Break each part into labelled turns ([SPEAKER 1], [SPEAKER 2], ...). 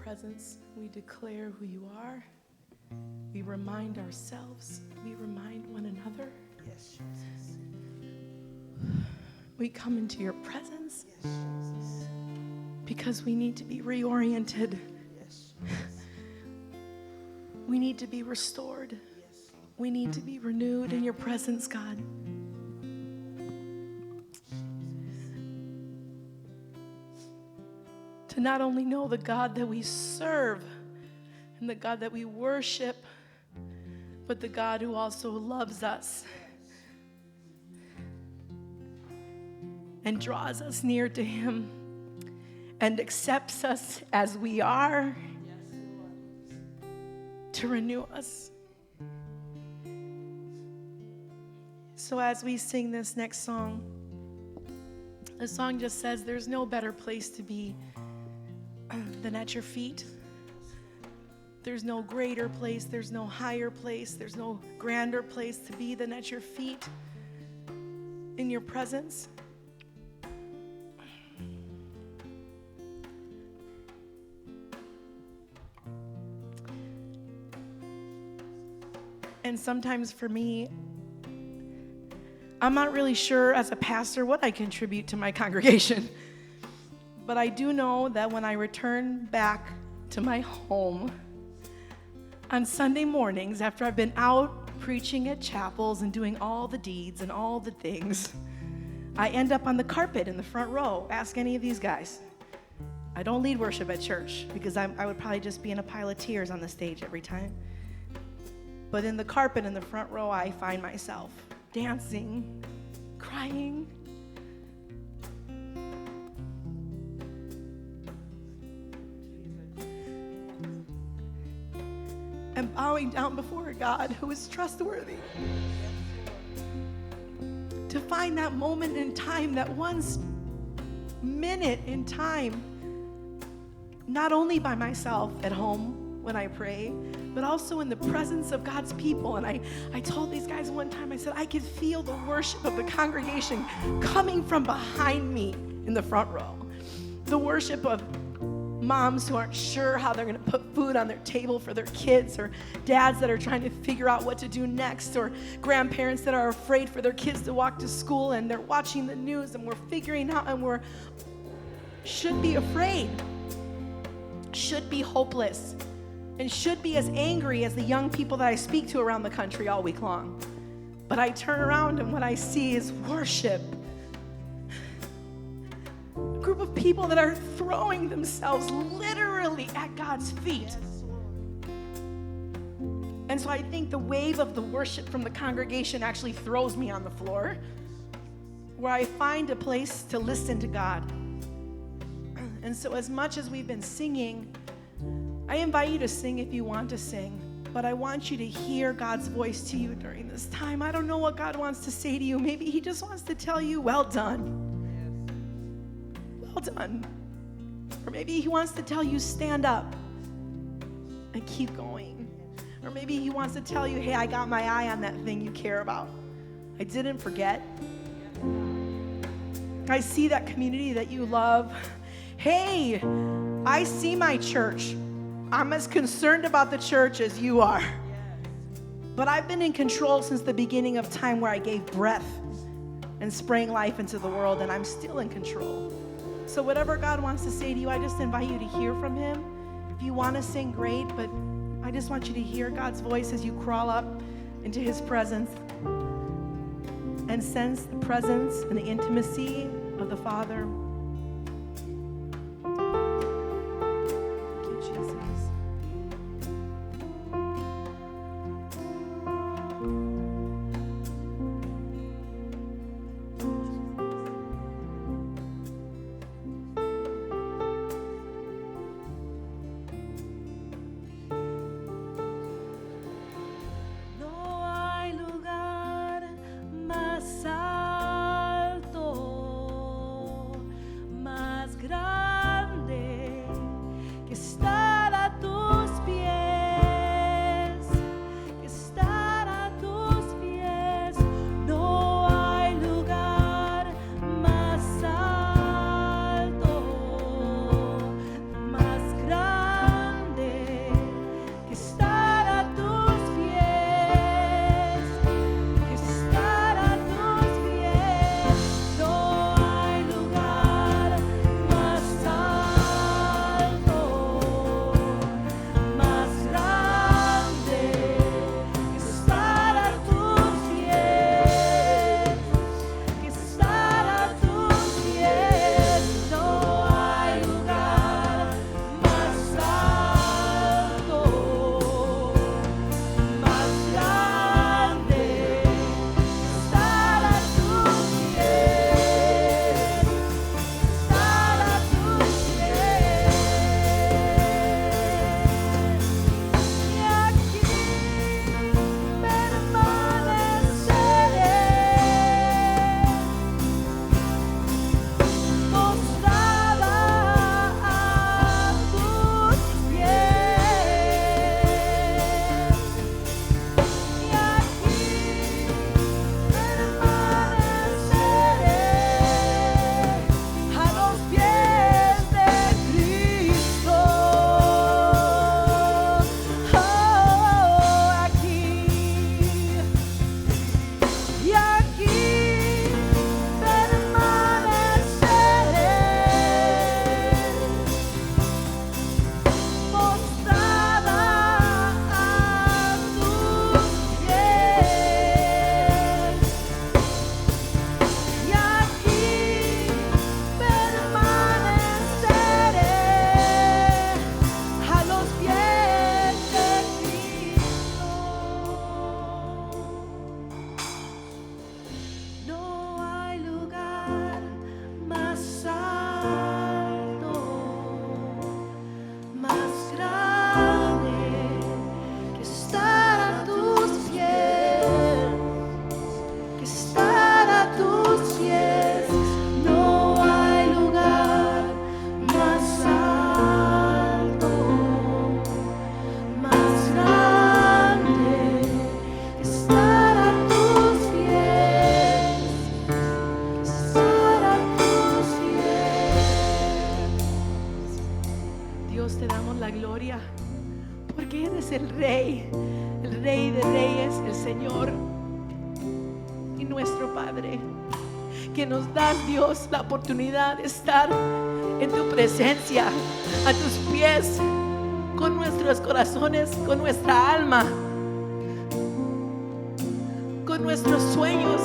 [SPEAKER 1] presence. We declare who you are. We remind ourselves. We remind one another.
[SPEAKER 2] Yes, Jesus.
[SPEAKER 1] We come into your presence
[SPEAKER 2] Yes, Jesus.
[SPEAKER 1] because we need to be reoriented.
[SPEAKER 2] Yes.
[SPEAKER 1] We need to be restored.
[SPEAKER 2] Yes.
[SPEAKER 1] We need to be renewed in your presence, God. To not only know the God that we serve and the God that we worship, but the God who also loves us and draws us near to him and accepts us as we are to renew us. So as we sing this next song, the song just says there's no better place to be than at your feet. There's no greater place, there's no higher place, there's no grander place to be than at your feet in your presence. And sometimes for me, I'm not really sure as a pastor what I contribute to my congregation. But I do know that when I return back to my home on Sunday mornings after I've been out preaching at chapels and doing all the deeds and all the things, I end up on the carpet in the front row. Ask any of these guys. I don't lead worship at church because I would probably just be in a pile of tears on the stage every time. But in the carpet in the front row, I find myself dancing, crying, and bowing down before a God who is trustworthy. To find that moment in time, that one minute in time, not only by myself at home when I pray, but also in the presence of God's people. And I told these guys one time, I said, I could feel the worship of the congregation coming from behind me in the front row. The worship of moms who aren't sure how they're going to put food on their table for their kids, or dads that are trying to figure out what to do next, or grandparents that are afraid for their kids to walk to school and they're watching the news and we're figuring out and should be afraid, should be hopeless, and should be as angry as the young people that I speak to around the country all week long. But I turn around and what I see is worship. A group of people that are throwing themselves literally at God's feet. And so I think the wave of the worship from the congregation actually throws me on the floor, where I find a place to listen to God. And so as much as we've been singing, I invite you to sing if you want to sing, but I want you to hear God's voice to you during this time. I don't know what God wants to say to you. Maybe he just wants to tell you, well done. Well done. Or maybe he wants to tell you, stand up and keep going. Or maybe he wants to tell you, hey, I got my eye on that thing you care about. I didn't forget. I see that community that you love. Hey, I see my church. I'm as concerned about the church as you are. But I've been in control since the beginning of time, where I gave breath and sprang life into the world, and I'm still in control. So whatever God wants to say to you, I just invite you to hear from him. If you want to sing, great, but I just want you to hear God's voice as you crawl up into his presence and sense the presence and the intimacy of the Father. Dios, te damos la gloria, porque eres el Rey de Reyes, el Señor y nuestro Padre, que nos das, Dios, la oportunidad de estar en tu presencia, a tus pies, con nuestros corazones, con nuestra alma, con nuestros sueños,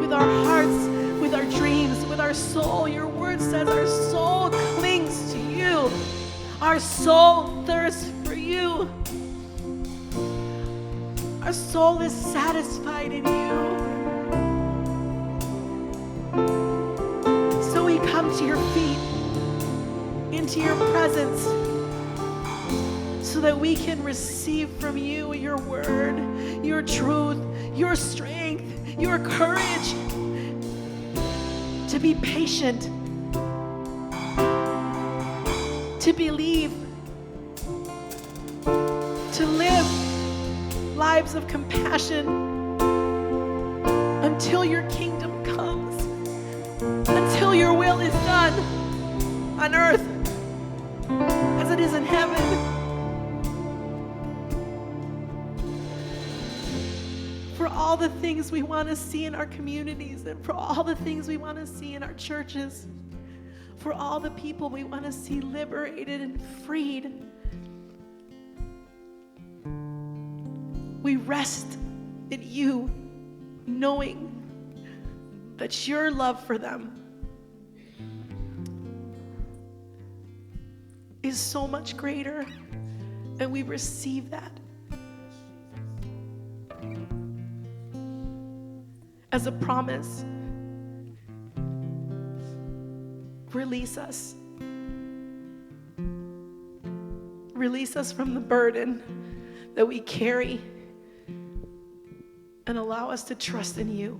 [SPEAKER 1] with our hearts, with our dreams, with our soul. Your word says our soul clings to you. Our soul thirsts for you. Our soul is satisfied in you. So we come to your feet, into your presence, so that we can receive from you your word, your truth, your strength, your courage to be patient, to believe, to live lives of compassion until your kingdom comes, until your will is done on earth as it is in heaven. For all the things we want to see in our communities, and for all the things we want to see in our churches, for all the people we want to see liberated and freed, we rest in you, knowing that your love for them is so much greater, and we receive that as a promise. Release us. Release us from the burden that we carry, and allow us to trust in you.